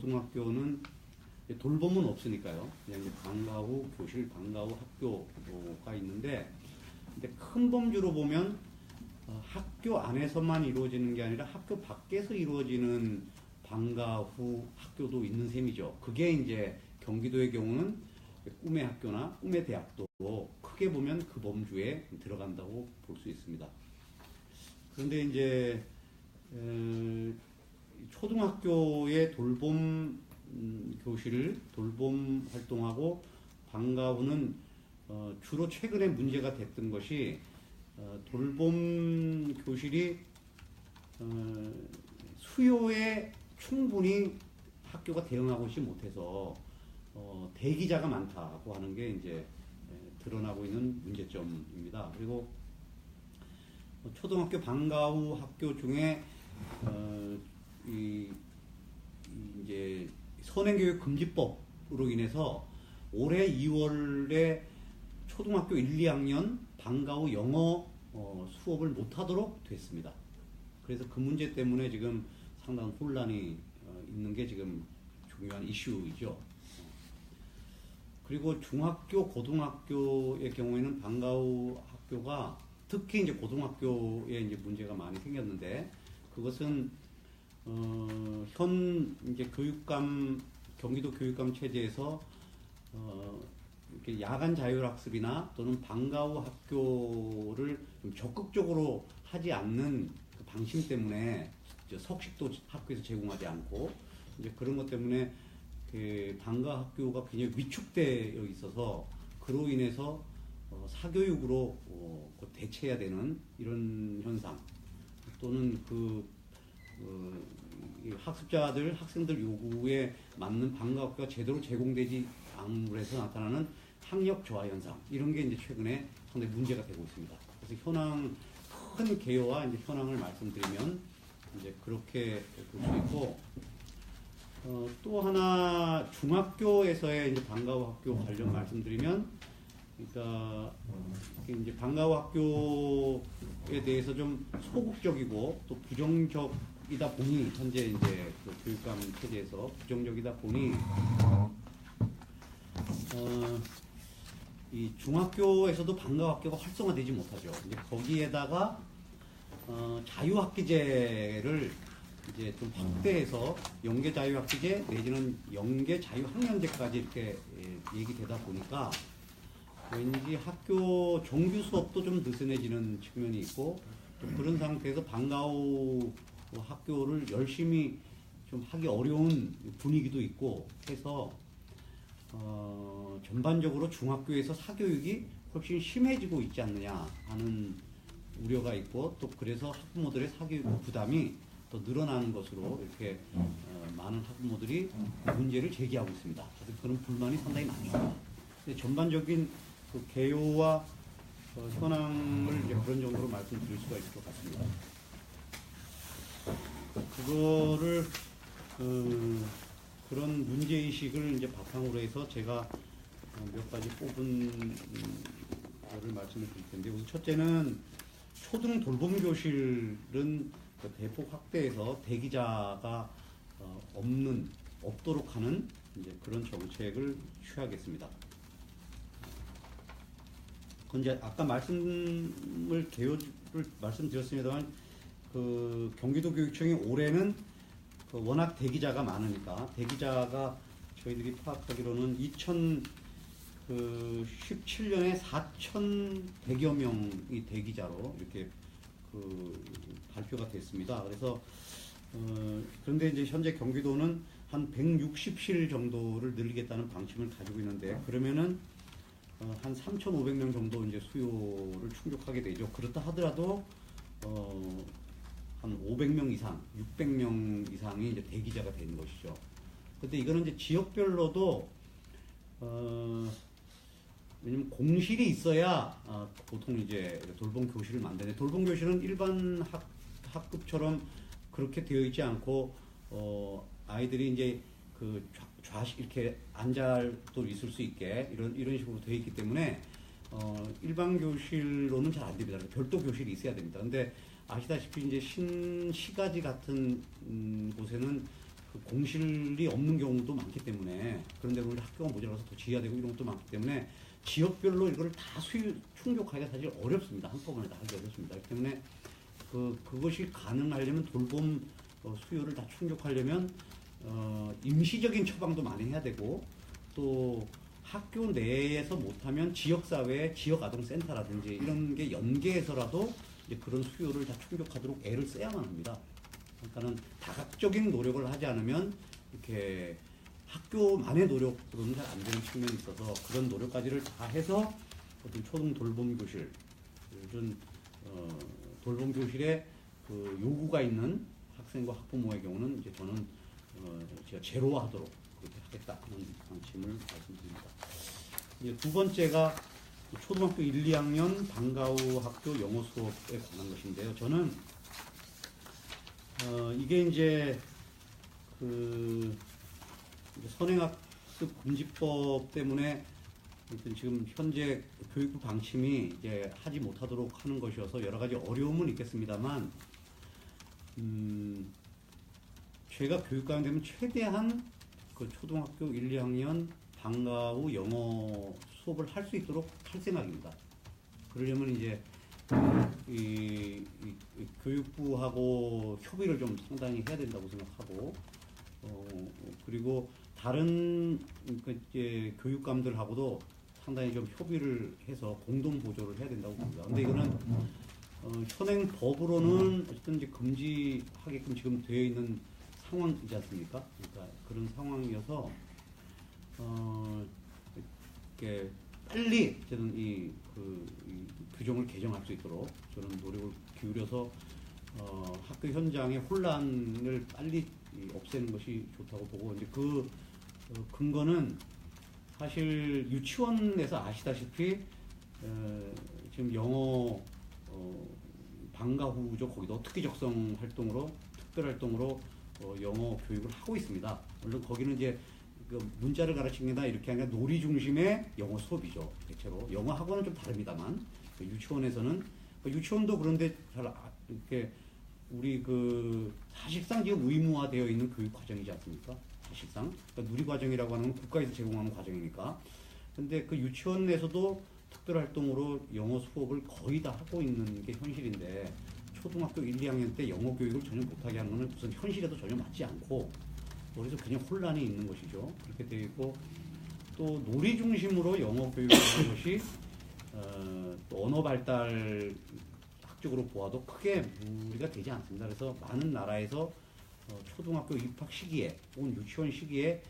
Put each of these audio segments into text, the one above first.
고등학교는 돌봄은 없으니까요. 그냥 이제 방과 후 교실, 방과 후 학교가 있는데, 근데 큰 범주로 보면 학교 안에서만 이루어지는 게 아니라 학교 밖에서 이루어지는 방과 후 학교도 있는 셈이죠. 그게 이제 경기도의 경우는 꿈의 학교나 꿈의 대학도 크게 보면 그 범주에 들어간다고 볼 수 있습니다. 그런데 이제 초등학교의 돌봄 교실을 돌봄 활동하고 방과 후는 주로 최근에 문제가 됐던 것이 돌봄 교실이 수요에 충분히 학교가 대응하고 있지 못해서 대기자가 많다고 하는 게 이제 드러나고 있는 문제점입니다. 그리고 초등학교 방과 후 학교 중에 이제 선행교육 금지법으로 인해서 올해 2월에 초등학교 1, 2학년 방과 후 영어 수업을 못하도록 됐습니다. 그래서 그 문제 때문에 지금 상당한 혼란이 있는 게 지금 중요한 이슈이죠. 그리고 중학교, 고등학교의 경우에는 방과 후 학교가 특히 이제 고등학교에 이제 문제가 많이 생겼는데, 그것은 현 이제 경기도 교육감 체제에서 이렇게 야간 자율학습이나 또는 방과 후 학교를 좀 적극적으로 하지 않는 그 방침 때문에 석식도 학교에서 제공하지 않고 이제 그런 것 때문에 그 방과 학교가 굉장히 위축되어 있어서 그로 인해서 사교육으로 대체해야 되는 이런 현상, 또는 학생들 요구에 맞는 방과 학교가 제대로 제공되지 않음으로 해서 나타나는 학력 저하 현상, 이런 게 이제 최근에 상당히 문제가 되고 있습니다. 그래서 큰 개요와 이제 현황을 말씀드리면 이제 그렇게 볼 수 있고, 또 하나 중학교에서의 이제 방과 후 학교 관련 말씀드리면, 그러니까 이제 방과 후 학교에 대해서 좀 소극적이고 또 부정적이다 보니, 현재 이제 그 교육감 체제에서 부정적이다 보니 이 중학교에서도 방과 후 학교가 활성화되지 못하죠. 이제 거기에다가 자유학기제를 이제 좀 확대해서 영계 자유학기제 내지는 영계 자유학년제까지 이렇게 얘기되다 보니까 왠지 학교 정규 수업도 좀 느슨해지는 측면이 있고, 또 그런 상태에서 방과 후 학교를 열심히 좀 하기 어려운 분위기도 있고 해서 전반적으로 중학교에서 사교육이 훨씬 심해지고 있지 않느냐 하는 우려가 있고, 또 그래서 학부모들의 사교육 부담이 더 늘어나는 것으로 이렇게 많은 학부모들이 문제를 제기하고 있습니다. 그래서 그런 불만이 상당히 많습니다. 전반적인 그 개요와 현황을 이제 그런 정도로 말씀드릴 수가 있을 것 같습니다. 그거를 그런 문제의식을 이제 바탕으로 해서 제가 몇 가지 뽑은 거를 말씀을 드릴 텐데, 우선 첫째는 초등 돌봄 교실은 대폭 확대해서 대기자가 없도록 하는 이제 그런 정책을 취하겠습니다. 그건 이제 아까 개요를 말씀드렸습니다만, 그 경기도 교육청이 올해는 그 워낙 대기자가 많으니까, 대기자가 저희들이 파악하기로는 2017년에 4,100여 명이 대기자로 이렇게 발표가 됐습니다. 그래서 그런데 이제 현재 경기도는 한 160실 정도를 늘리겠다는 방침을 가지고 있는데, 그러면은 한 3,500명 정도 이제 수요를 충족하게 되죠. 그렇다 하더라도 한 500명 이상, 600명 이상이 이제 대기자가 되는 것이죠. 근데 이거는 이제 지역별로도 왜냐면 공실이 있어야 보통 이제 돌봄 교실을 만드는데, 돌봄 교실은 일반 학급처럼 그렇게 되어 있지 않고 아이들이 이제 그 좌식 이렇게 앉아도 있을 수 있게 이런 식으로 되어 있기 때문에 일반 교실로는 잘 안 됩니다. 별도 교실이 있어야 됩니다. 근데 아시다시피 이제 신시가지 같은 곳에는 그 그 공실이 없는 경우도 많기 때문에 그런데 우리 학교가 모자라서 더 지하되고 이런 것도 많기 때문에 지역별로 이걸 다 충족하기가 사실 어렵습니다. 한꺼번에 다 하기 어렵습니다. 그렇기 때문에 그것이 가능하려면 돌봄 수요를 다 충족하려면 임시적인 처방도 많이 해야 되고 또 학교 내에서 못하면 지역사회, 지역아동센터라든지 이런 게 연계해서라도 이제 그런 수요를 다 충족하도록 애를 써야만 합니다. 그러니까는 다각적인 노력을 하지 않으면 이렇게 학교만의 노력으로는 잘 안 되는 측면이 있어서 그런 노력까지를 다 해서 어떤 초등 돌봄 교실, 이런 돌봄 교실에 그 요구가 있는 학생과 학부모의 경우는 이제 저는 제가 제로화하도록 그렇게 하겠다는 방침을 말씀드립니다. 이제 두 번째가 초등학교 1, 2학년 방과후 학교 영어 수업에 관한 것인데요. 저는 이게 이제 그 선행학습 금지법 때문에 지금 현재 교육부 방침이 이제 하지 못하도록 하는 것이어서 여러 가지 어려움은 있겠습니다만, 제가 교육감이 되면 최대한 그 초등학교 1, 2학년 방과후 영어 수업을 할 수 있도록 할 생각입니다. 그러려면 이제 이 교육부하고 협의를 좀 상당히 해야 된다고 생각하고, 그리고 다른 이제 교육감들하고도 상당히 좀 협의를 해서 공동 보조를 해야 된다고 봅니다. 근데 이거는 현행법으로는 어쨌든 이제 금지하게끔 지금 되어 있는 상황이지 않습니까? 그러니까 그런 상황이어서 이렇게 빨리 저는 이 규정을 개정할 수 있도록 저는 노력을 기울여서 학교 현장의 혼란을 빨리 없애는 것이 좋다고 보고, 이제 그 근거는 사실 유치원에서 아시다시피 지금 영어 방과후죠. 거기도 특기 적성 활동으로 특별 활동으로 영어 교육을 하고 있습니다. 물론 거기는 이제 그 문자를 가르치기나 이렇게 하는 놀이 중심의 영어 수업이죠. 대체로 영어 학원은 좀 다릅니다만 유치원에서는 유치원도 그런데 잘 이렇게 우리 그 사실상 지금 의무화되어 있는 교육 과정이지 않습니까? 사실상 그러니까 누리과정이라고 하는 건 국가에서 제공하는 과정이니까. 근데 그 유치원에서도 특별활동으로 영어 수업을 거의 다 하고 있는 게 현실인데 초등학교 1, 2학년 때 영어 교육을 전혀 못하게 하는 것은 우선 현실에도 전혀 맞지 않고, 그래서 그냥 혼란이 있는 것이죠. 그렇게 되어 있고, 또 놀이 중심으로 영어 교육을 하는 것이 또 언어 발달 학적으로 보아도 크게 무리가 되지 않습니다. 그래서 많은 나라에서 초등학교 입학 시기에 혹은 유치원 시기에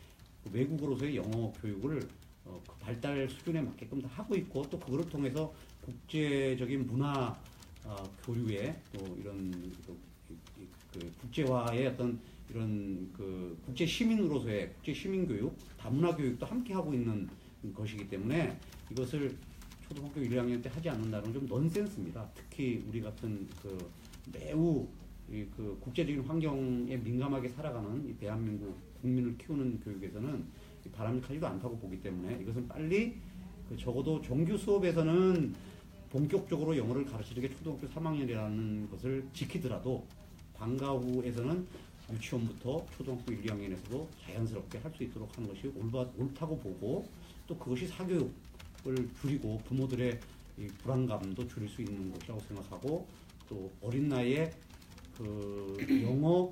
외국어로서의 영어 교육을 그 발달 수준에 맞게끔 다 하고 있고, 또 그거를 통해서 국제적인 문화 교류에 또 이런 그 국제화의 어떤 이런 그 국제 시민으로서의 국제 시민 교육, 다문화 교육도 함께 하고 있는 것이기 때문에 이것을 초등학교 1학년 때 하지 않는다는 건 좀 넌센스입니다. 특히 우리 같은 그 매우 그 국제적인 환경에 민감하게 살아가는 이 대한민국 국민을 키우는 교육에서는 바람직하지도 않다고 보기 때문에 이것은 빨리 적어도 정규 수업에서는 본격적으로 영어를 가르치는 게 초등학교 3학년이라는 것을 지키더라도 방과후에서는 유치원부터 초등학교 1, 2학년에서도 자연스럽게 할 수 있도록 하는 것이 옳다고 보고, 또 그것이 사교육을 줄이고 부모들의 이 불안감도 줄일 수 있는 것이라고 생각하고, 또 어린 나이에 그 영어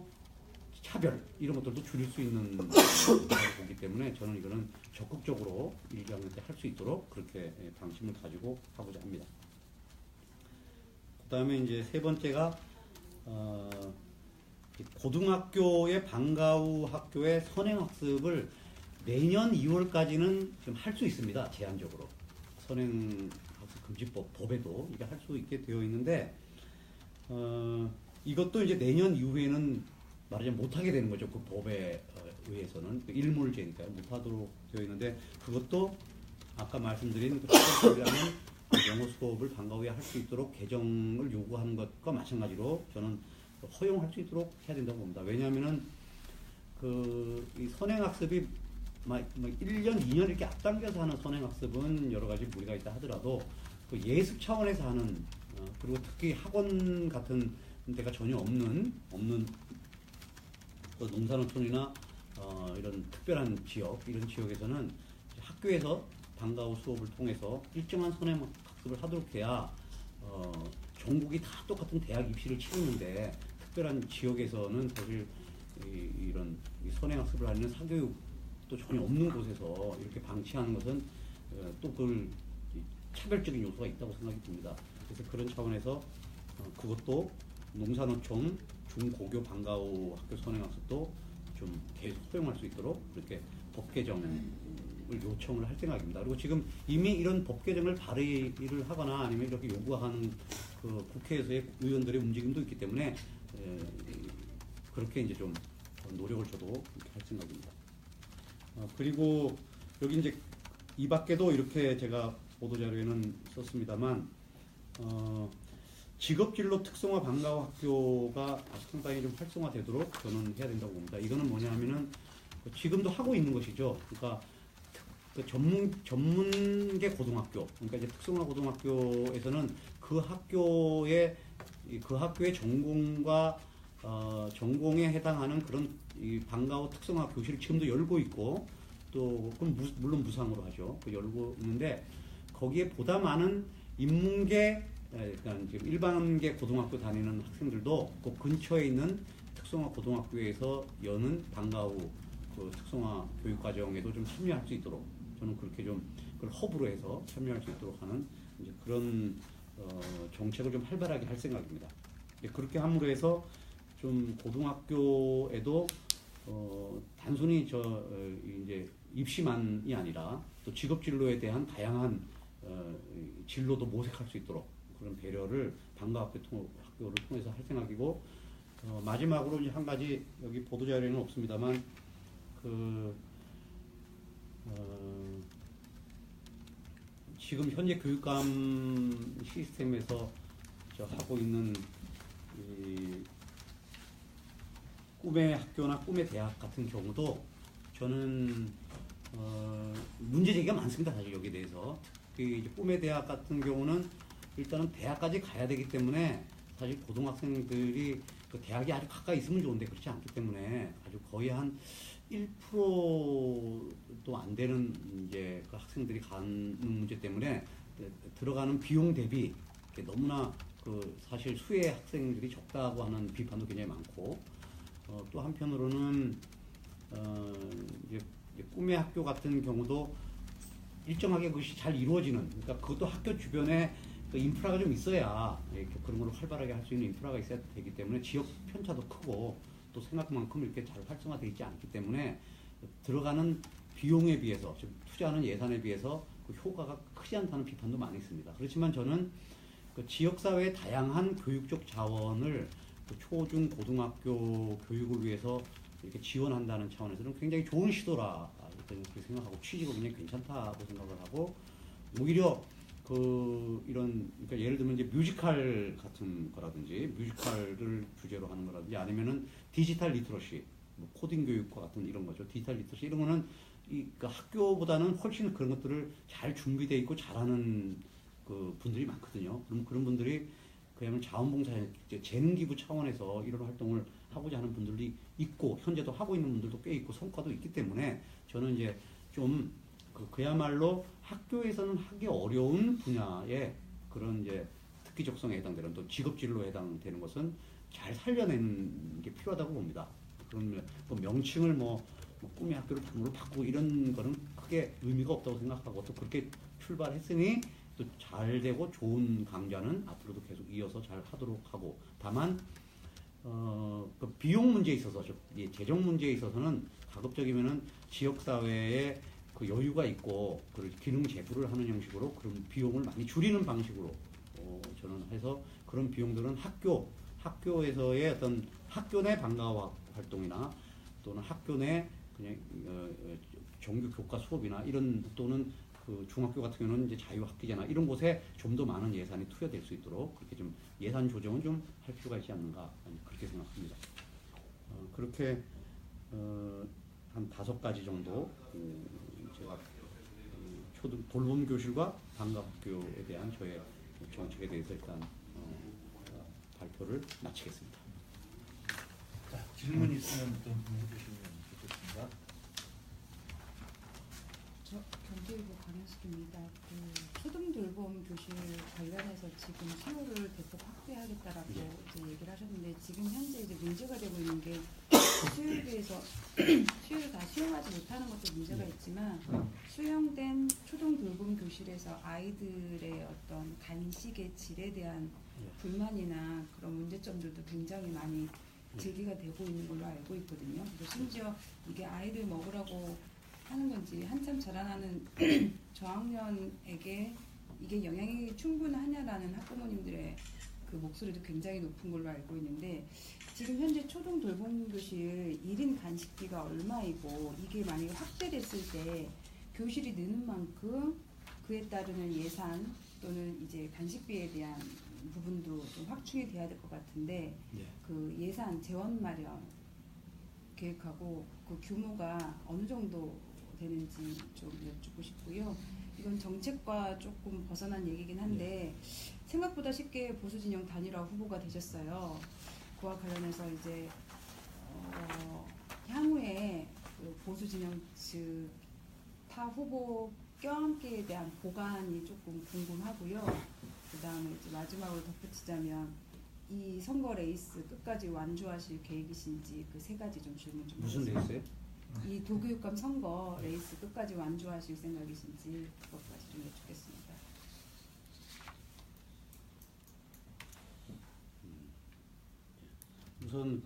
차별 이런 것들도 줄일 수 있는 것이라고 보기 때문에 저는 이거는 적극적으로 1, 2학년 때 할 수 있도록 그렇게 방침을 가지고 하고자 합니다. 그 다음에 이제 세 번째가 고등학교의 방과후 학교의 선행학습을 내년 2월까지는 좀 할 수 있습니다. 제한적으로 선행학습 금지법 법에도 이게 할 수 있게 되어 있는데, 이것도 이제 내년 이후에는 말하자면 못하게 되는 거죠. 그 법에 의해서는 그 일몰제니까 못하도록 되어 있는데, 그것도 아까 말씀드린 그 초등학교라면 영어 수업을 방과후에 할 수 있도록 개정을 요구하는 것과 마찬가지로 저는 허용할 수 있도록 해야 된다고 봅니다. 왜냐하면은 이 선행학습이 막 1년, 2년 이렇게 앞당겨서 하는 선행학습은 여러 가지 무리가 있다 하더라도 그 예습 차원에서 하는 그리고 특히 학원 같은 데가 전혀 없는 그 농사농촌이나 이런 특별한 지역, 이런 지역에서는 학교에서 방과 후 수업을 통해서 일정한 선행 학습을 하도록 해야 전국이 다 똑같은 대학 입시를 치르는데, 특별한 지역에서는 사실 이런 선행 학습을 하는 사교육도 전혀 없는 곳에서 이렇게 방치하는 것은 또 그걸 차별적인 요소가 있다고 생각이 듭니다. 그래서 그런 차원에서 그것도 농산어촌 중고교 방과 후 학교 선행학습도 좀 계속 허용할 수 있도록 그렇게 법 개정을 요청을 할 생각입니다. 그리고 지금 이미 이런 법 개정을 발의를 하거나 아니면 이렇게 요구하는 그 국회에서의 의원들의 움직임도 있기 때문에 그렇게 이제 좀 노력을 저도 그렇게 할 생각입니다. 그리고 여기 이제 이 밖에도 이렇게 제가 보도자료에는 썼습니다만 직업진로 특성화 방과 후 학교가 상당히 좀 활성화되도록 저는 해야 된다고 봅니다. 이거는 뭐냐 하면은 지금도 하고 있는 것이죠. 그러니까 그 전문계 고등학교, 그러니까 이제 특성화 고등학교에서는 그 학교의 전공과 전공에 해당하는 그런 이 방과 후 특성화 교실을 지금도 열고 있고, 또 그건 물론 무상으로 하죠. 그 열고 있는데 거기에 보다 많은 인문계, 그러니까 지금 일반계 고등학교 다니는 학생들도 그 근처에 있는 특성화 고등학교에서 여는 방과 후 그 특성화 교육 과정에도 좀 참여할 수 있도록 저는 그렇게 좀 그걸 허브로 해서 참여할 수 있도록 하는 이제 그런 정책을 좀 활발하게 할 생각입니다. 그렇게 함으로 해서 좀 고등학교에도 단순히 이제 입시만이 아니라 또 직업 진로에 대한 다양한 진로도 모색할 수 있도록 그런 배려를 방과 학교를 통해서 할 생각이고, 마지막으로 이제 한 가지 여기 보도자료에는 없습니다만 지금 현재 교육감 시스템에서 하고 있는 이 꿈의 학교나 꿈의 대학 같은 경우도 저는 문제 제기가 많습니다. 사실 여기에 대해서 특히 이제 꿈의 대학 같은 경우는 일단은 대학까지 가야 되기 때문에 사실 고등학생들이 그 대학이 아주 가까이 있으면 좋은데 그렇지 않기 때문에 아주 거의 한 1%도 안 되는 이제 그 학생들이 가는 문제 때문에 들어가는 비용 대비 너무나 그 사실 수혜 학생들이 적다고 하는 비판도 굉장히 많고, 또 한편으로는 이제 꿈의 학교 같은 경우도 일정하게 그것이 잘 이루어지는, 그러니까 그것도 학교 주변에 그 인프라가 좀 있어야 그런 걸 활발하게 할 수 있는 인프라가 있어야 되기 때문에 지역 편차도 크고 또 생각만큼 이렇게 잘 활성화되어 있지 않기 때문에 들어가는 비용에 비해서 즉 투자하는 예산에 비해서 그 효과가 크지 않다는 비판도 많이 있습니다. 그렇지만 저는 그 지역사회의 다양한 교육적 자원을 그 초중 고등학교 교육을 위해서 이렇게 지원한다는 차원에서는 굉장히 좋은 시도라 그렇게 생각하고 취지가 굉장히 괜찮다고 생각을 하고, 오히려 그러니까 예를 들면 이제 뮤지컬 같은 거라든지 뮤지컬을 주제로 하는 거라든지 아니면은 디지털 리터러시, 뭐 코딩 교육과 같은 이런 거죠. 디지털 리터러시 이런 거는 그 학교보다는 훨씬 그런 것들을 잘 준비되어 있고 잘하는 그 분들이 많거든요. 그럼 그런 분들이 그야말로 자원봉사, 재능기부 차원에서 이런 활동을 하고자 하는 분들이 있고 현재도 하고 있는 분들도 꽤 있고 성과도 있기 때문에 저는 이제 좀 그야말로 학교에서는 하기 어려운 분야의 그런 이제 특기적성에 해당되는 또 직업진로에 해당되는 것은 잘 살려내는 게 필요하다고 봅니다. 그런 명칭을 뭐 꿈의 학교를 단으로 바꾸고 이런 거는 크게 의미가 없다고 생각하고, 또 그렇게 출발했으니 또 잘 되고 좋은 강좌는 앞으로도 계속 이어서 잘 하도록 하고, 다만 그 비용 문제에 있어서 재정 문제에 있어서는 가급적이면은 지역 사회에 그 여유가 있고 그 기능 제고를 하는 형식으로 그런 비용을 많이 줄이는 방식으로 저는 해서 그런 비용들은 학교에서의 어떤 학교 내 방과 활동이나 또는 학교 내 그냥 정규 교과 수업이나 이런, 또는 그 중학교 같은 경우는 이제 자유학기제나 이런 곳에 좀 더 많은 예산이 투여될 수 있도록 그렇게 좀 예산 조정은 좀 할 필요가 있지 않는가 그렇게 생각합니다. 그렇게 한 5가지 정도 제가 돌봄 교실과 방과 학교에 대한 저의 정책에 대해서 일단 발표를 마치겠습니다. 자, 질문 있으면 또 해주시면 좋겠습니다. 있습니다. 저 경제일보 강현숙입니다. 초등돌봄 교실 관련해서 지금 수요를 대폭 확대하겠다라고 이제 얘기를 하셨는데 지금 현재 이제 문제가 되고 있는 게 수요에 비해서 수요를 다 수용하지 못하는 것도 문제가 있지만 수용된 초등돌봄 교실에서 아이들의 어떤 간식의 질에 대한 불만이나 그런 문제점들도 굉장히 많이 제기가 되고 있는 걸로 알고 있거든요. 그리고 심지어 이게 아이들 먹으라고 하는 건지 한참 자라나는 저학년에게 이게 영향이 충분하냐라는 학부모님들의 그 목소리도 굉장히 높은 걸로 알고 있는데 지금 현재 초등 돌봄교실 1인 간식비가 얼마이고 이게 만약에 확대됐을 때 교실이 느는 만큼 그에 따르는 예산 또는 이제 간식비에 대한 부분도 좀 확충이 돼야 될 것 같은데 그 예산 재원 마련 계획하고 그 규모가 어느 정도 되는지 좀 여쭙고 싶고요. 이건 정책과 조금 벗어난 얘기긴 한데 생각보다 쉽게 보수 진영 단일화 후보가 되셨어요. 그와 관련해서 이제 향후에 그 보수 진영 측 타 후보 껴안기에 대한 보관이 조금 궁금하고요. 그 다음에 이제 마지막으로 덧붙이자면 이 선거 레이스 끝까지 완주하실 계획이신지 그 세 가지 좀 질문 좀 무슨 드리겠습니다. 레이스요? 이 도교육감 선거 레이스 끝까지 완주하실 생각이신지 그것까지 좀 여쭙겠습니다. 우선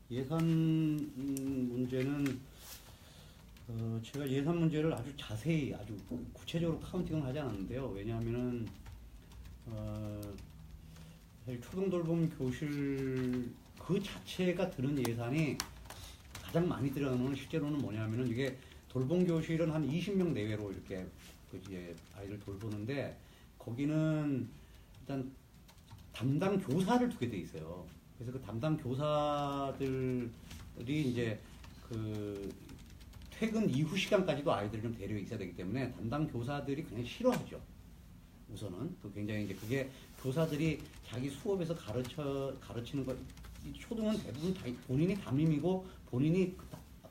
예산 문제는 제가 예산 문제를 아주 자세히 아주 구체적으로 카운팅을 하지 않았는데요. 왜냐하면은 사실 초등돌봄 교실 그 자체가 드는 예산이 가장 많이 들어가는 건 실제로는 뭐냐면은 이게 돌봄 교실은 한 20명 내외로 이렇게 이제 아이들 돌보는데 거기는 일단 담당 교사를 두게 돼 있어요. 그래서 그 담당 교사들이 이제 그 퇴근 이후 시간까지도 아이들을 좀 데려 있어야 되기 때문에 담당 교사들이 그냥 싫어하죠. 우선은 그 굉장히 이제 그게 교사들이 자기 수업에서 가르치는 거 초등은 대부분 다 본인이 담임이고 본인이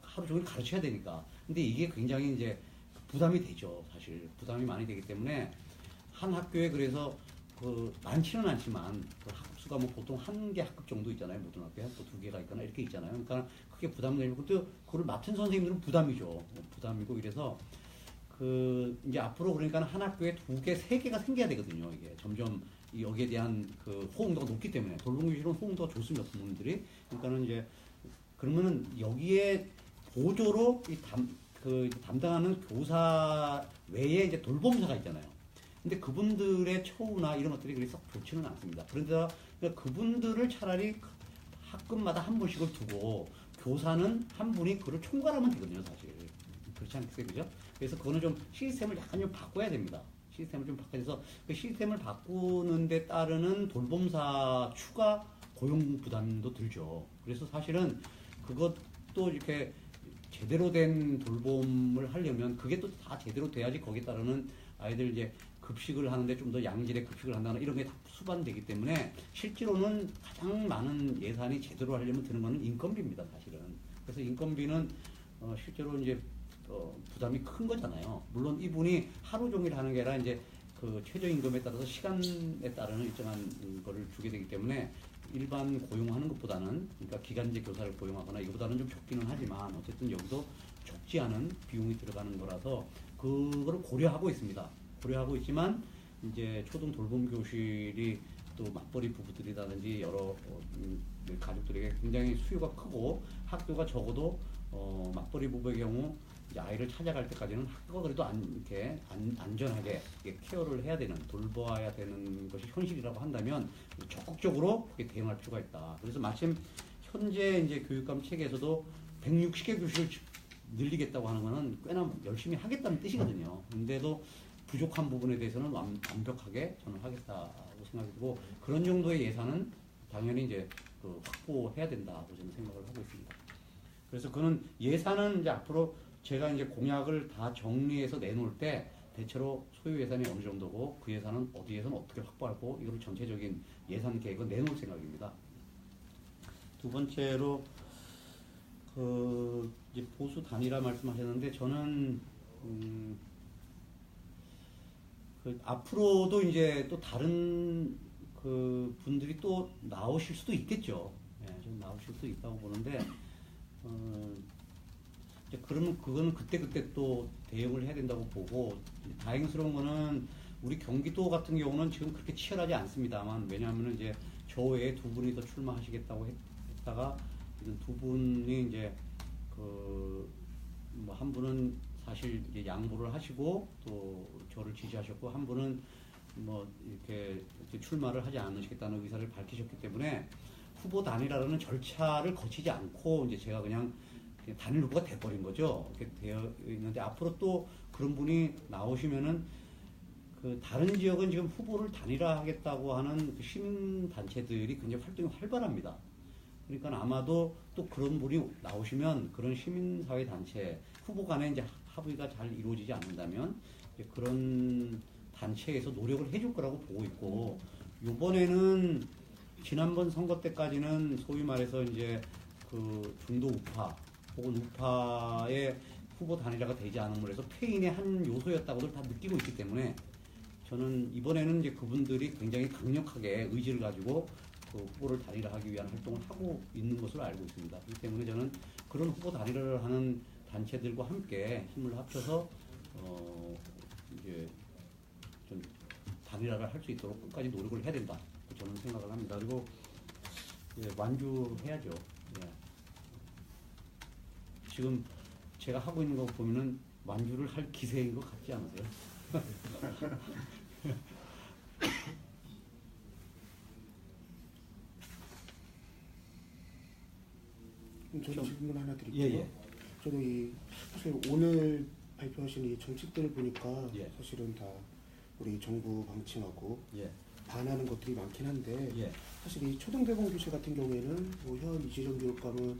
하루 종일 가르쳐야 되니까. 근데 이게 굉장히 이제 부담이 되죠. 사실 부담이 많이 되기 때문에 한 학교에 그래서 많지는 않지만 그 학급수가 뭐 보통 한 개 학급 정도 있잖아요. 모든 학교에 또 2개가 있거나 이렇게 있잖아요. 그러니까 크게 부담되고 또 그걸 맡은 선생님들은 부담이죠. 부담이고 이래서 이제 앞으로 그러니까 한 학교에 2개, 3개가 생겨야 되거든요. 이게 점점 여기에 대한 그 호응도가 높기 때문에 돌봄교실은 호응도가 좋습니다. 부모님들이. 그러니까는 이제 그러면은 여기에 보조로 담당하는 교사 외에 이제 돌봄사가 있잖아요. 근데 그분들의 처우나 이런 것들이 그렇게 썩 좋지는 않습니다. 그런데 그분들을 차라리 학급마다 한 분씩을 두고 교사는 한 분이 그걸 총괄하면 되거든요, 사실. 그렇지 않겠어요, 그죠? 그래서 그거는 좀 시스템을 약간 좀 바꿔야 됩니다. 시스템을 좀 바꿔야 돼서 그 시스템을 바꾸는 데 따르는 돌봄사 추가 고용 부담도 들죠. 그래서 사실은 그것도 이렇게 제대로 된 돌봄을 하려면 그게 또 다 제대로 돼야지 거기에 따르는 아이들 이제 급식을 하는데 좀 더 양질의 급식을 한다거나 이런 게 다 수반되기 때문에 실제로는 가장 많은 예산이 제대로 하려면 드는 거는 인건비입니다, 사실은. 그래서 인건비는 실제로 이제 부담이 큰 거잖아요. 물론 이분이 하루 종일 하는 게 아니라 이제 그 최저임금에 따라서 시간에 따르는 일정한 거를 주게 되기 때문에 일반 고용하는 것보다는 그러니까 기간제 교사를 고용하거나 이거보다는 좀 적기는 하지만 어쨌든 여기도 적지 않은 비용이 들어가는 거라서 그거를 고려하고 있습니다. 고려하고 있지만 이제 초등 돌봄 교실이 또 맞벌이 부부들이라든지 여러 가족들에게 굉장히 수요가 크고 학교가 적어도 맞벌이 부부의 경우 이제 아이를 찾아갈 때까지는 학교가 그래도 이렇게 안전하게 케어를 해야 되는 돌봐야 되는 것이 현실이라고 한다면 적극적으로 대응할 필요가 있다. 그래서 마침 현재 이제 교육감 체계에서도 160개 교실을 늘리겠다고 하는 거는 꽤나 열심히 하겠다는 뜻이거든요. 근데도 부족한 부분에 대해서는 완벽하게 저는 하겠다고 생각이 들고 그런 정도의 예산은 당연히 이제 확보해야 된다고 저는 생각을 하고 있습니다. 그래서 그는 예산은 이제 앞으로 제가 이제 공약을 다 정리해서 내놓을 때 대체로 소요 예산이 어느 정도고 그 예산은 어디에서는 어떻게 확보하고 이걸 전체적인 예산 계획을 내놓을 생각입니다. 두 번째로 그 이제 보수 단일화 말씀하셨는데 저는 그 앞으로도 이제 또 다른 그 분들이 또 나오실 수도 있겠죠. 예, 좀 나오실 수도 있다고 보는데 이제 그러면 그거는 그때 또 대응을 해야 된다고 보고 다행스러운 거는 우리 경기도 같은 경우는 지금 그렇게 치열하지 않습니다만 왜냐하면 이제 저 외에 두 분이 더 출마하시겠다고 했다가 두 분이 이제 그 뭐 한 분은 사실 이제 양보를 하시고 또 저를 지지하셨고 한 분은 뭐 이렇게 출마를 하지 않으시겠다는 의사를 밝히셨기 때문에 후보 단일화라는 절차를 거치지 않고 이제 제가 그냥 단일 후보가 돼버린 거죠. 이렇게 되어 있는데 앞으로 또 그런 분이 나오시면은 그 다른 지역은 지금 후보를 단일화하겠다고 하는 그 시민 단체들이 굉장히 활동이 활발합니다. 그러니까 아마도 또 그런 분이 나오시면 그런 시민사회 단체 후보 간에 이제 합의가 잘 이루어지지 않는다면 이제 그런 단체에서 노력을 해줄 거라고 보고 있고 이번에는 지난번 선거 때까지는 소위 말해서 이제 그 중도 우파 혹은 우파의 후보 단일화가 되지 않음으로 해서 패인의 한 요소였다고들 다 느끼고 있기 때문에 저는 이번에는 이제 그분들이 굉장히 강력하게 의지를 가지고 그 후보를 단일화하기 위한 활동을 하고 있는 것으로 알고 있습니다. 그렇기 때문에 저는 그런 후보 단일화를 하는 단체들과 함께 힘을 합쳐서 이제 좀 단일화를 할 수 있도록 끝까지 노력을 해야 된다. 저는 생각을 합니다. 그리고 예, 완주해야죠. 예. 지금 제가 하고 있는 거 보면은 완주를 할 기세인 것 같지 않으세요? 저도 질문 하나 드릴게요. 예. 저도 사실 오늘 발표하신 이 정책들을 보니까 예. 사실은 다 우리 정부 방침하고 예. 반하는 것들이 많긴 한데 예. 사실 이 초등대공 교실 같은 경우에는 뭐 현 이재정 교육감은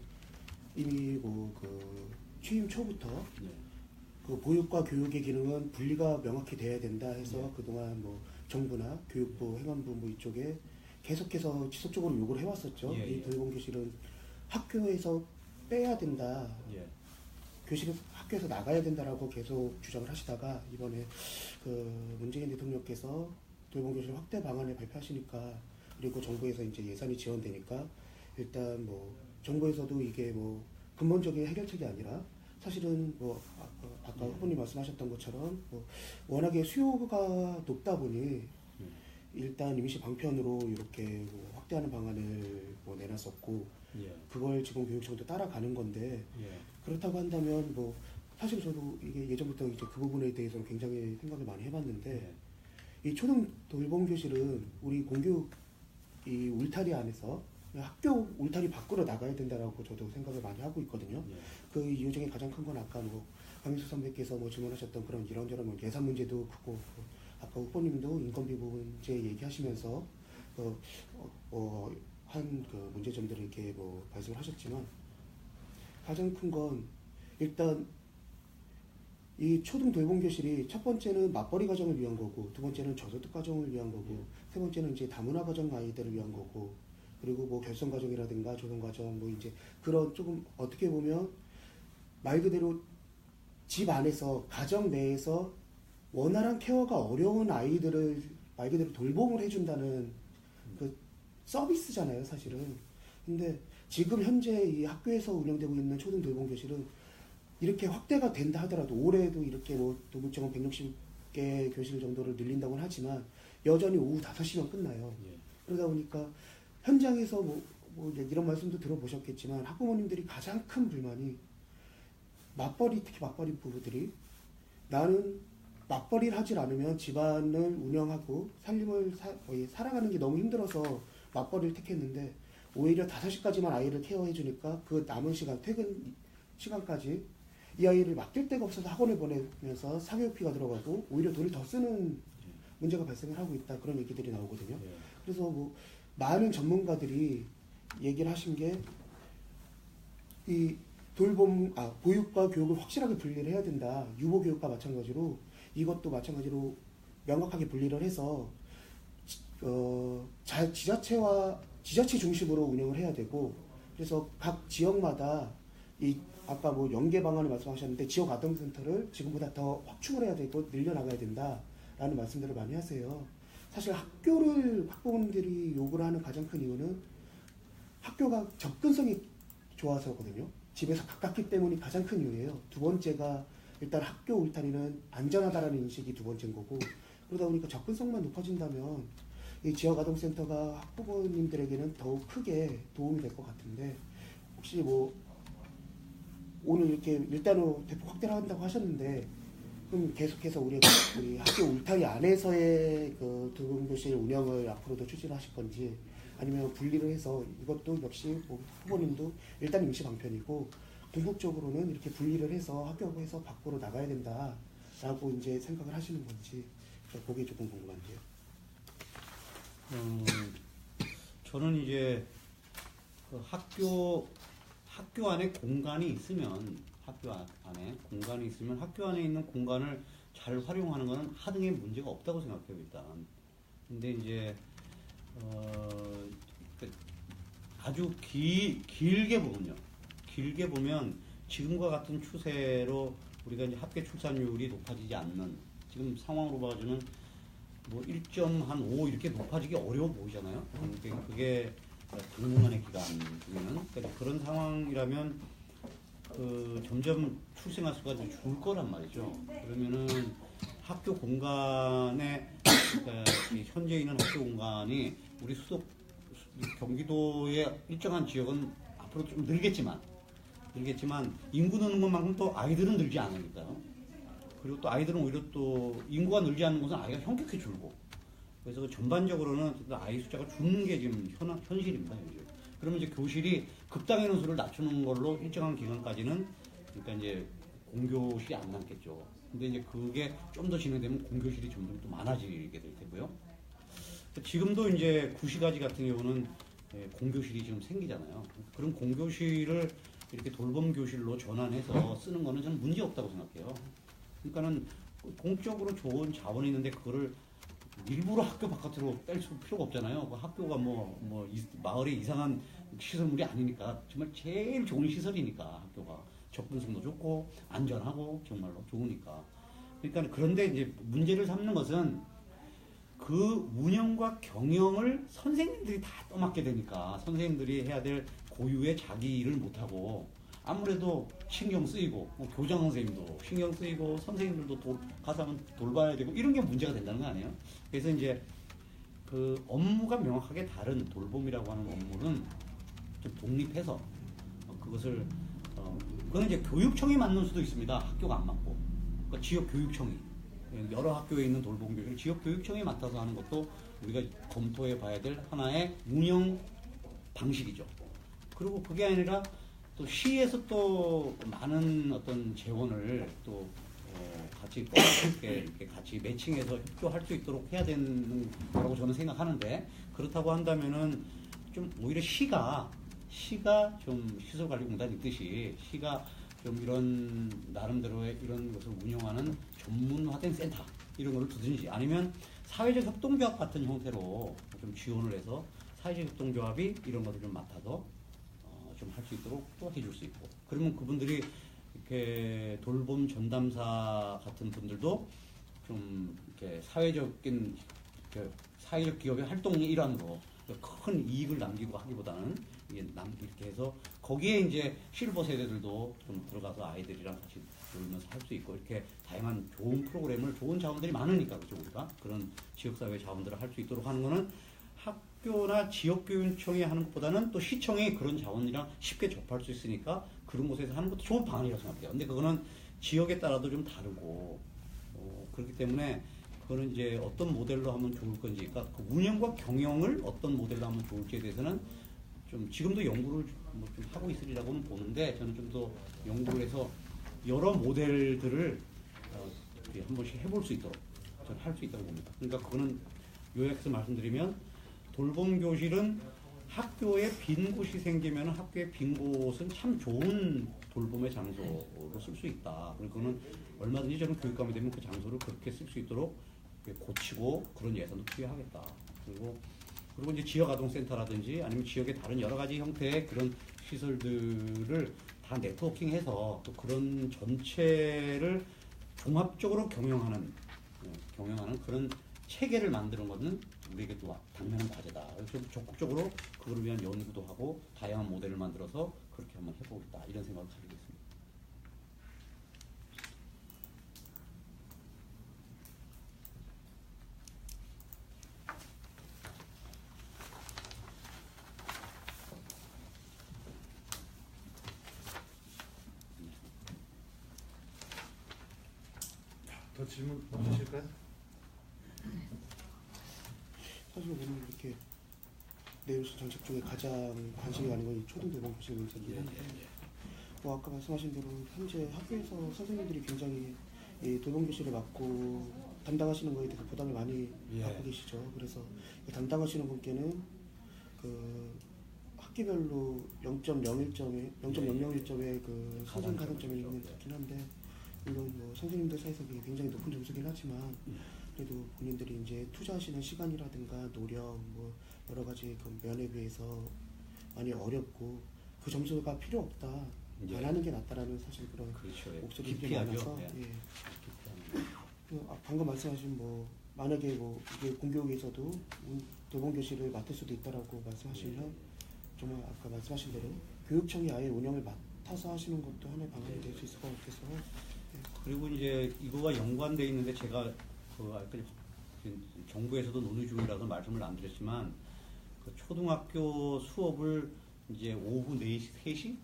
이미 뭐 그 취임 초부터 예. 그 보육과 교육의 기능은 분리가 명확히 돼야 된다 해서 예. 그동안 뭐 정부나 교육부, 행안부 뭐 이쪽에 계속해서 지속적으로 요구를 해왔었죠. 예. 이 돌봄 교실은 학교에서 빼야 된다. 예. 교실에서 학교에서 나가야 된다라고 계속 주장을 하시다가 이번에 그 문재인 대통령께서 돌봄교실 확대 방안을 발표하시니까 그리고 정부에서 이제 예산이 지원되니까 일단 뭐 정부에서도 이게 뭐 근본적인 해결책이 아니라 사실은 뭐 아까 후보님 말씀하셨던 것처럼 뭐 워낙에 수요가 높다 보니 일단 임시 방편으로 이렇게 뭐 확대하는 방안을 뭐 내놨었고 예. 그걸 지금 교육청도 따라가는 건데 예. 그렇다고 한다면 뭐 사실 저도 이게 예전부터 이제 그 부분에 대해서는 굉장히 생각을 많이 해봤는데 이 초등 돌봄 교실은 우리 공교육 이 울타리 안에서 학교 울타리 밖으로 나가야 된다라고 저도 생각을 많이 하고 있거든요. 예. 그 이유 중에 가장 큰 건 아까 뭐 강민수 선배께서 뭐 질문하셨던 그런 이런저런 뭐 예산 문제도 크고 아까 후보님도 인건비 문제 얘기하시면서 한 그 문제점들을 이렇게 뭐 말씀을 하셨지만 가장 큰 건 일단 이 초등 돌봄 교실이 첫 번째는 맞벌이 가정을 위한 거고 두 번째는 저소득 가정을 위한 거고 세 번째는 이제 다문화 가정 아이들을 위한 거고 그리고 뭐 결손 가정이라든가 조성 가정 뭐 이제 그런 조금 어떻게 보면 말 그대로 집 안에서 가정 내에서 원활한 케어가 어려운 아이들을 말 그대로 돌봄을 해준다는 그 서비스잖아요, 사실은. 근데 지금 현재 이 학교에서 운영되고 있는 초등 돌봄 교실은 이렇게 확대가 된다 하더라도 올해도 이렇게 뭐 도급정원 160개 교실 정도를 늘린다고는 하지만 여전히 오후 5시면 끝나요. 예. 그러다 보니까 현장에서 뭐 이런 말씀도 들어보셨겠지만 학부모님들이 가장 큰 불만이 특히 맞벌이 부부들이 나는 맞벌이를 하질 않으면 집안을 운영하고 삶을 살아가는 게 너무 힘들어서 맞벌이를 택했는데 오히려 5시까지만 아이를 케어해주니까 그 남은 시간, 퇴근 시간까지 이 아이를 맡길 데가 없어서 학원을 보내면서 사교육비가 들어가고 오히려 돈을 더 쓰는 문제가 발생을 하고 있다. 그런 얘기들이 나오거든요. 예. 그래서 뭐 많은 전문가들이 얘기를 하신 게 이 보육과 교육을 확실하게 분리를 해야 된다. 유보교육과 마찬가지로 이것도 마찬가지로 명확하게 분리를 해서 지자체 중심으로 운영을 해야 되고, 그래서 각 지역마다 이 아까 뭐 연계 방안을 말씀하셨는데 지역 아동센터를 지금보다 더 확충을 해야 되고 늘려나가야 된다라는 말씀들을 많이 하세요. 사실 학교를 학부모님들이 요구를 하는 가장 큰 이유는 학교가 접근성이 좋아서거든요. 집에서 가깝기 때문이 가장 큰 이유예요. 두 번째가 일단 학교 울타리는 안전하다라는 인식이 두 번째인 거고, 그러다 보니까 접근성만 높아진다면 이 지역 아동센터가 학부모님들에게는 더욱 크게 도움이 될 것 같은데, 혹시 뭐 오늘 이렇게 일단은 대폭 확대를 한다고 하셨는데, 그럼 계속해서 우리 학교 울타리 안에서의 그 돌봄교실 운영을 앞으로도 추진하실 건지, 아니면 분리를 해서 이것도 역시 뭐 후보님도 일단 임시 방편이고 궁극적으로는 이렇게 분리를 해서 학교에서 밖으로 나가야 된다라고 이제 생각을 하시는 건지, 그게 조금 궁금한데요. 저는 이제 그 학교 안에 공간이 있으면 학교 안에 있는 공간을 잘 활용하는 것은 하등의 문제가 없다고 생각해요, 일단. 근데 이제 아주 길게 보면 지금과 같은 추세로 우리가 이제 합계 출산율이 높아지지 않는 지금 상황으로 봐주는 뭐 1.5 이렇게 높아지기 어려워 보이잖아요. 그게 당분간의 기간 중에는 그런 상황이라면 점점 출생아 수가 이제 줄 거란 말이죠. 그러면은 학교 공간에 현재 있는 학교 공간이 우리 경기도의 일정한 지역은 앞으로 좀 늘겠지만 인구 느는 것만큼 또 아이들은 늘지 않으니까요. 그리고 또 아이들은 오히려 또 인구가 늘지 않는 곳은 아이가 현격히 줄고, 그래서 전반적으로는 아이 숫자가 줄는 게 지금 현실입니다. 현실. 그러면 이제 교실이 극단의 수를 낮추는 걸로 일정한 기간까지는 그러니까 이제 공교실이 안 남겠죠. 근데 이제 그게 좀 더 진행되면 공교실이 점점 또 많아지게 될 테고요. 지금도 이제 구시가지 같은 경우는 공교실이 지금 생기잖아요. 그런 공교실을 이렇게 돌봄교실로 전환해서 쓰는 거는 저는 문제 없다고 생각해요. 그러니까는 공적으로 좋은 자원이 있는데 그거를 일부러 학교 바깥으로 뺄 필요가 없잖아요. 그 학교가 마을에 이상한 시설물이 아니니까 정말 제일 좋은 시설이니까 학교가 접근성도 좋고 안전하고 정말로 좋으니까. 그러니까 그런데 이제 문제를 삼는 것은 그 운영과 경영을 선생님들이 다 떠맡게 되니까 선생님들이 해야 될 고유의 자기 일을 못하고 아무래도 신경 쓰이고 교장 선생님도 신경 쓰이고 선생님들도 가서 한번 돌봐야 되고 이런 게 문제가 된다는 거 아니에요? 그래서 이제 그 업무가 명확하게 다른 돌봄이라고 하는 업무는 좀 독립해서 그것을 그건 이제 교육청이 맡는 수도 있습니다. 학교가 안 맡고 그러니까 지역 교육청이 여러 학교에 있는 돌봄 교육을 지역 교육청이 맡아서 하는 것도 우리가 검토해 봐야 될 하나의 운영 방식이죠. 그리고 그게 아니라 또 시에서 또 많은 어떤 재원을 또 같이 이렇게 같이 매칭해서 협조할 수 있도록 해야 되는 거라고 저는 생각하는데, 그렇다고 한다면은 좀 오히려 시가 좀 시설관리공단 있듯이 시가 좀 이런 나름대로의 이런 것을 운영하는 전문화된 센터 이런 거를 두든지, 아니면 사회적 협동조합 같은 형태로 좀 지원을 해서 사회적 협동조합이 이런 것을 좀 맡아서 좀 할 수 있도록 또 해줄 수 있고, 그러면 그분들이 이렇게 돌봄 전담사 같은 분들도 좀 이렇게 사회적인 사회적 기업의 활동의 일환으로 큰 이익을 남기고 하기보다는 이렇게 해서 거기에 이제 실버 세대들도 좀 들어가서 아이들이랑 같이 놀면서 할 수 있고, 이렇게 다양한 좋은 프로그램을 좋은 자원들이 많으니까 그죠, 우리가 그런 지역사회 자원들을 할 수 있도록 하는 거는 학교나 지역교육청이 하는 것보다는 또 시청이 그런 자원이랑 쉽게 접할 수 있으니까 그런 곳에서 하는 것도 좋은 방안이라고 생각해요. 근데 그거는 지역에 따라도 좀 다르고 그렇기 때문에 그거는 이제 어떤 모델로 하면 좋을 건지, 그러니까 그 운영과 경영을 어떤 모델로 하면 좋을지에 대해서는 좀 지금도 연구를 좀 하고 있으리라고는 보는데, 저는 좀 더 연구를 해서 여러 모델들을 한 번씩 해볼 수 있도록 저는 할 수 있다고 봅니다. 그러니까 그거는 요약해서 말씀드리면 돌봄 교실은 학교에 빈 곳이 생기면 학교에 빈 곳은 참 좋은 돌봄의 장소로 쓸 수 있다. 그리고 그거는 얼마든지 저는 교육감이 되면 그 장소를 그렇게 쓸 수 있도록 고치고 그런 예산도 투여하겠다. 그리고 이제 지역아동센터라든지 아니면 지역의 다른 여러 가지 형태의 그런 시설들을 다 네트워킹해서 또 그런 전체를 종합적으로 경영하는 그런 체계를 만드는 것은 우리에게 또 당면한 과제다. 그래서 적극적으로 그걸 위한 연구도 하고 다양한 모델을 만들어서 그렇게 한번 해보겠다 이런 생각을 가지고 있습니다. 더 질문 주실까요? 사실 오늘 이렇게 내일수 정책 중에 가장 관심이 가는 건 초등 돌봄 교실 문제인데, 뭐 아까 말씀하신 대로 현재 학교에서 선생님들이 굉장히 이 돌봄 교실을 맡고 담당하시는 거에 대해서 부담을 많이 갖고 계시죠. 그래서 담당하시는 분께는 그 학기별로 0.001점의 그 선생 가산점이 있긴 한데, 물론 뭐 선생님들 사이에서 그게 굉장히 높은 점수긴 하지만 그래도 본인들이 이제 투자하시는 시간이라든가 노력 뭐 여러 가지 그 면에 비해서 많이 어렵고 그 점수가 필요 없다, 안 하는 게 낫다라는 사실 그런 그렇죠. 목소리들이 많아서 방금 말씀하신 뭐 만약에 뭐 이게 공교육에서도 돌봄 교실을 맡을 수도 있다라고 말씀하시면 정말 아까 말씀하신 대로 교육청이 아예 운영을 맡아서 하시는 것도 하나의 방안이 될 수 있을 것 같아서. 그리고 이제 이거가 연관돼 있는데 제가 정부에서도 논의 중이라서 말씀을 안 드렸지만 그 초등학교 수업을 이제 오후 4시, 3시?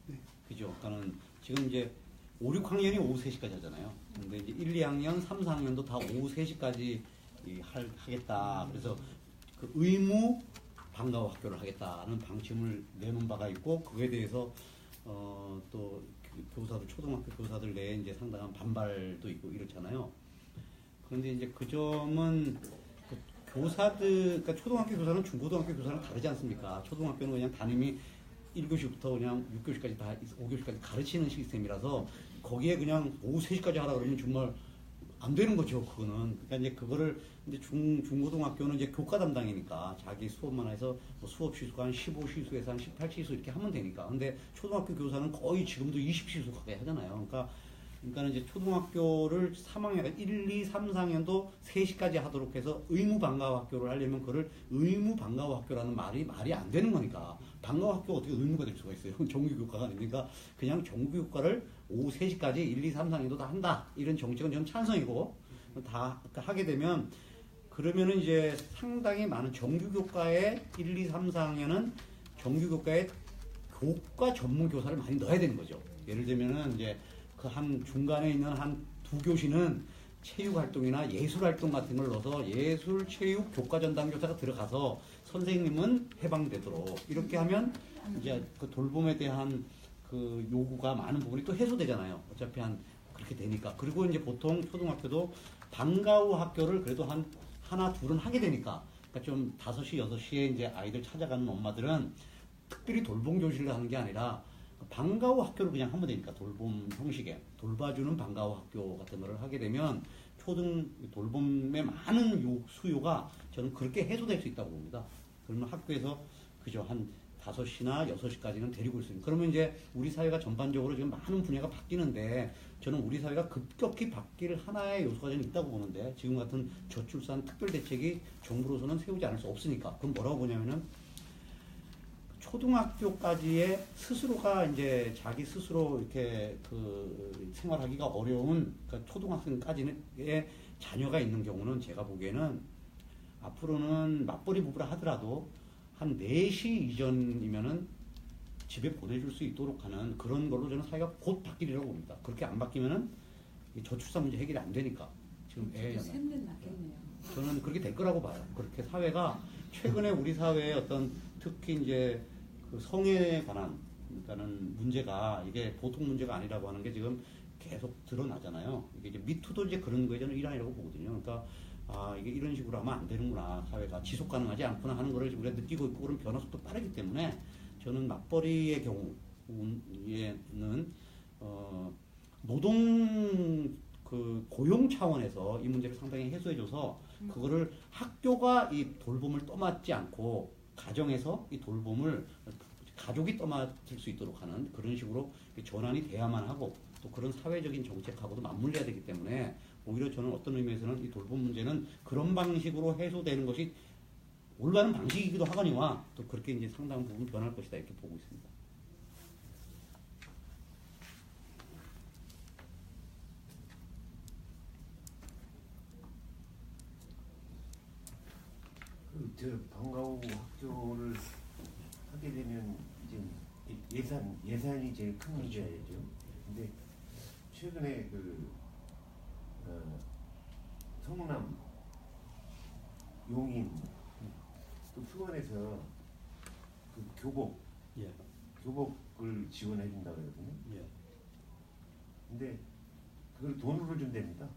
네. 그죠? 그러니까는 지금 이제 5, 6학년이 오후 3시까지 하잖아요. 근데 이제 1, 2학년, 3, 4학년도 다 오후 3시까지 하겠다. 그래서 그 의무 방과후 학교를 하겠다는 방침을 내놓은 바가 있고, 그거에 대해서 또 교사들, 초등학교 교사들 내에 이제 상당한 반발도 있고 이렇잖아요. 그런데 이제 그 점은 그 교사들, 그러니까 초등학교 교사는 중고등학교 교사랑 다르지 않습니까? 초등학교는 그냥 담임이 1교시부터 그냥 6교시까지 다 5교시까지 가르치는 시스템이라서 거기에 그냥 오후 3시까지 하라 그러면 정말 안 되는 거죠, 그거는. 그러니까 이제 그거를 이제 중고등학교는 이제 교과 담당이니까 자기 수업만 해서 뭐 수업 시수가 한 15시수에서 한 18시수 이렇게 하면 되니까. 근데 초등학교 교사는 거의 지금도 20시수 가까이 하잖아요. 그러니까 이제 초등학교를 3학년, 1, 2, 3, 4학년도 3시까지 하도록 해서 의무 방과후 학교를 하려면 그걸 의무 방과후 학교라는 말이 안 되는 거니까. 방과후 학교가 어떻게 의무가 될 수가 있어요? 정규교과가 아니니까 그냥 정규교과를 오후 3시까지 1, 2, 3, 4학년도 다 한다. 이런 정책은 저는 찬성이고, 다 하게 되면 그러면은 이제 상당히 많은 정규교과의 1, 2, 3, 4학년은 정규교과에 교과 전문 교사를 많이 넣어야 되는 거죠. 예를 들면은 이제 그 한 중간에 있는 한 2교시는 체육활동이나 예술활동 같은 걸 넣어서 예술, 체육, 교과 전담 교사가 들어가서 선생님은 해방되도록 이렇게 하면 이제 그 돌봄에 대한 그 요구가 많은 부분이 또 해소되잖아요. 어차피 그렇게 되니까. 그리고 이제 보통 초등학교도 방과후 학교를 그래도 하나, 둘은 하게 되니까. 그러니까 좀 5시, 6시에 이제 아이들 찾아가는 엄마들은 특별히 돌봄 교실을 하는 게 아니라 방과후 학교를 그냥 하면 되니까, 돌봄 형식의 돌봐주는 방과후 학교 같은 거를 하게 되면 초등 돌봄의 많은 수요가 저는 그렇게 해소될 수 있다고 봅니다. 그러면 학교에서 그저 한 5시나 6시까지는 데리고 있습니다. 그러면 이제 우리 사회가 전반적으로 지금 많은 분야가 바뀌는데, 저는 우리 사회가 급격히 바뀔 하나의 요소가 저는 있다고 보는데, 지금 같은 저출산 특별대책이 정부로서는 세우지 않을 수 없으니까. 그럼 뭐라고 보냐면은 초등학교까지의 스스로가 이제 자기 스스로 이렇게 그 생활하기가 어려운 그러니까 초등학생까지의 자녀가 있는 경우는 제가 보기에는 앞으로는 맞벌이 부부라 하더라도 한 4시 이전이면은 집에 보내줄 수 있도록 하는 그런 걸로 저는 사회가 곧 바뀌리라고 봅니다. 그렇게 안 바뀌면은 저출산 문제 해결이 안 되니까. 지금 샘는 나겠네요. 저는 그렇게 될 거라고 봐요. 그렇게 사회가 최근에 우리 사회의 어떤 특히 이제 그 성에 관한 그러니까는 문제가 이게 보통 문제가 아니라고 하는 게 지금 계속 드러나잖아요. 이게 이제 미투도 이제 그런 거에 저는 일환이라고 보거든요. 그러니까 아 이게 이런 식으로 하면 안 되는구나, 사회가 지속 가능하지 않구나 하는 거를 우리가 느끼고 있고, 그런 변화 속도 빠르기 때문에 저는 맞벌이의 경우에는 노동 그 고용 차원에서 이 문제를 상당히 해소해줘서 그거를 학교가 이 돌봄을 떠맡지 않고 가정에서 이 돌봄을 가족이 떠맡을 수 있도록 하는 그런 식으로 전환이 돼야만 하고, 또 그런 사회적인 정책하고도 맞물려야 되기 때문에 오히려 저는 어떤 의미에서는 이 돌봄 문제는 그런 방식으로 해소되는 것이 올바른 방식이기도 하거니와 또 그렇게 이제 상당 부분 변할 것이다, 이렇게 보고 있습니다. 저 방과후 학교를 하게 되면 이제 예산이 제일 큰 문제죠. 근데 최근에 성남, 용인, 또 수원에서 그 예. 교복을 지원해 준다 그러거든요. 예. 근데 그걸 돈으로 준답니다.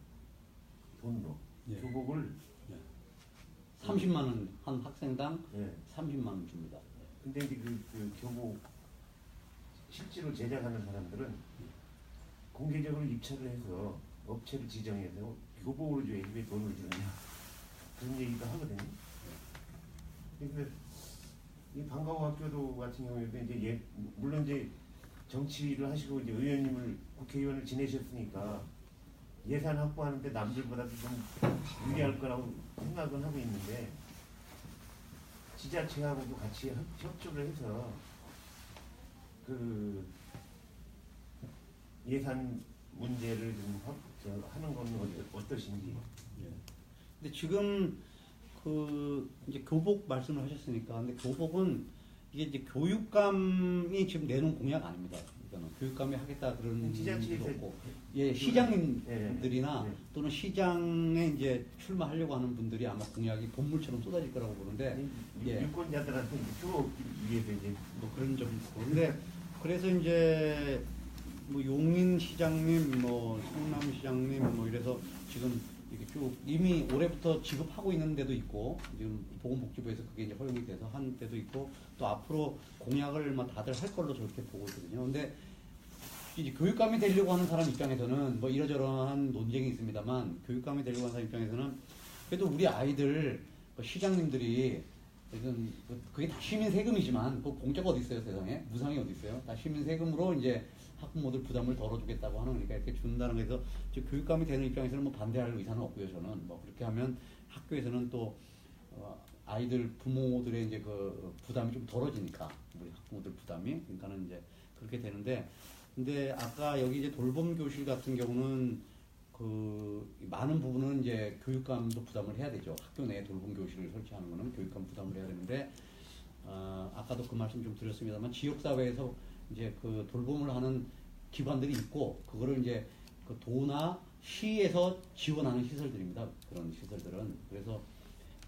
돈으로. 예. 교복을 30만 원 한 학생당 예. 30만 원 줍니다. 근데 이제 그 교복 실제로 제작하는 사람들은 공개적으로 입찰을 해서 업체를 지정해서 교복으로 줘야지 왜 돈을 주느냐, 그런 얘기도 하거든요. 그러니까 이 방과후 학교도 같은 경우에도 이제 물론 이제 정치를 하시고 이제 의원님을 국회의원을 지내셨으니까 예산 확보하는데 남들보다도 좀 유리할 거라고 생각은 하고 있는데, 지자체하고도 같이 협조를 해서 그 예산 문제를 좀 하는 건 어떠신지. 예. 근데 지금 그 이제 교복 말씀을 하셨으니까, 근데 교복은 이게 이제 교육감이 지금 내놓은 공약 아닙니다. 이거는 교육감이 하겠다 그런 지자체에서 것도 없고, 예, 시장님들이나 예. 또는 시장에 이제 출마하려고 하는 분들이 아마 공약이 본물처럼 쏟아질 거라고 보는데, 예. 유권자들한테 주로 위해서 이제 뭐 그런 점이 있고, 근데 그래서 이제 뭐 용인 시장님, 뭐 성남 시장님, 뭐 이래서 지금 이게 쭉 이미 올해부터 지급하고 있는 데도 있고, 지금 보건복지부에서 그게 이제 허용이 돼서 한 데도 있고, 또 앞으로 공약을 막 다들 할 걸로 저렇게 보고 있거든요. 근데 이제 교육감이 되려고 하는 사람 입장에서는 뭐 이러저러한 논쟁이 있습니다만, 교육감이 되려고 하는 사람 입장에서는 그래도 우리 아이들 시장님들이 그게 다 시민 세금이지만 그 공짜가 어디 있어요, 세상에? 무상이 어디 있어요? 다 시민 세금으로 이제 학부모들 부담을 덜어주겠다고 하는 거니까 이렇게 준다는 거에서 교육감이 되는 입장에서는 뭐 반대할 의사는 없고요. 저는 뭐 그렇게 하면 학교에서는 또 아이들 부모들의 이제 그 부담이 좀 덜어지니까, 우리 학부모들 부담이, 그러니까는 이제 그렇게 되는데, 근데 아까 여기 이제 돌봄 교실 같은 경우는 그 많은 부분은 이제 교육감도 부담을 해야 되죠. 학교 내에 돌봄 교실을 설치하는 거는 교육감 부담을 해야 되는데, 아까도 그 말씀 좀 드렸습니다만, 지역사회에서 이제 그 돌봄을 하는 기관들이 있고, 그거를 이제 그 도나 시에서 지원하는 시설들입니다. 그런 시설들은. 그래서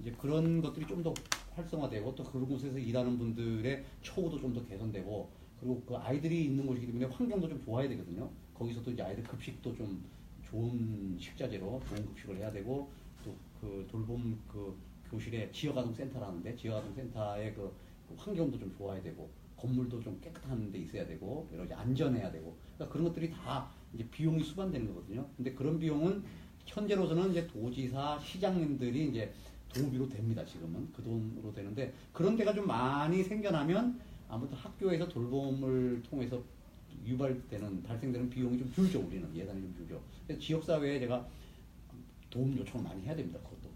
이제 그런 것들이 좀 더 활성화되고, 또 그런 곳에서 일하는 분들의 처우도 좀 더 개선되고, 그리고 그 아이들이 있는 곳이기 때문에 환경도 좀 좋아야 되거든요. 거기서도 이제 아이들 급식도 좀 좋은 식자재로 좋은 급식을 해야 되고, 또 그 돌봄 그 교실에 지역아동센터라는데, 지역아동센터의 그 환경도 좀 좋아야 되고, 건물도 좀 깨끗한 데 있어야 되고, 여러 가지 안전해야 되고, 그러니까 그런 것들이 다 이제 비용이 수반되는 거거든요. 근데 그런 비용은 현재로서는 이제 도지사, 시장님들이 이제 도우비로 됩니다. 지금은 그 돈으로 되는데, 그런 데가 좀 많이 생겨나면 아무튼 학교에서 돌봄을 통해서 발생되는 비용이 좀 줄죠. 우리는 예산이 좀 줄죠. 그래서 지역사회에 제가 도움 요청을 많이 해야 됩니다. 그것도.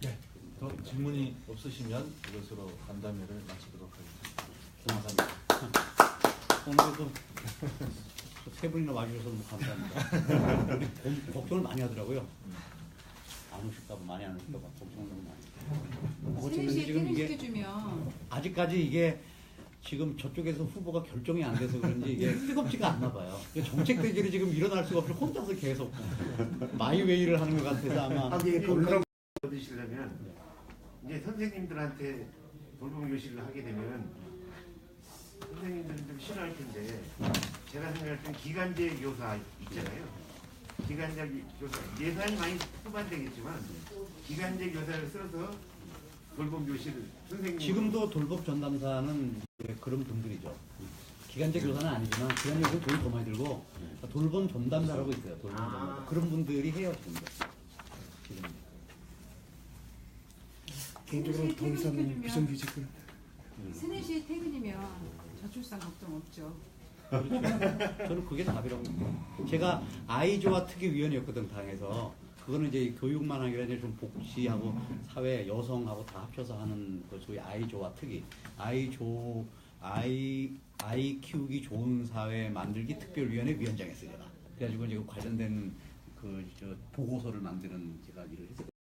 네. 더 질문이 없으시면 이것으로 간담회를 마치도록 하겠습니다. 감사합니다. 오늘도 세 분이나 와주셔서 너무 감사합니다. 걱정을 많이 하더라고요. 안 오실까봐, 많이 안 오실까봐 걱정을 너무 많이 해요. 세네 시에 퇴근시켜주면 아직까지 이게 지금 저쪽에서 후보가 결정이 안 돼서 그런지 이게 뜨겁지가 않나 봐요. 정책 대결이 지금 일어날 수가 없이 혼자서 계속 마이웨이를 하는 것 같아서 아마. 그런 얻으시려면 이제 선생님들한테 돌봄 교실을 하게 되면 선생님들은 좀 싫어할 텐데, 제가 생각할 땐 기간제 교사 있잖아요. 기간제 교사 예산이 많이 후반되겠지만 기간제 교사를 쓸어서 돌봄 교실 선생님 지금도 돌봄 전담사는 이제 그런 분들이죠. 기간제 교사는 아니지만 기간제 교사는 돈이 더 많이 들고 돌봄 전담사라고 있어요. 돌봄 전담사. 그런 분들이 해요 지금도. 지금. 개인적으로 더 이상은 비정규직은 세네시 퇴근이면 저출산 걱정 없죠. 그렇죠. 저는 그게 답이라고 봅니다. 제가 아이조화 특위위원이었거든 당에서. 그거는 이제 교육만 하기라 이제 좀 복지하고 사회 여성하고 다 합쳐서 하는 그 소위 아이조화 특위. 아이 키우기 좋은 사회 만들기 특별위원회 위원장했어요 제가. 그래가지고 이제 관련된 그 보고서를 만드는 제가 일을 했어요.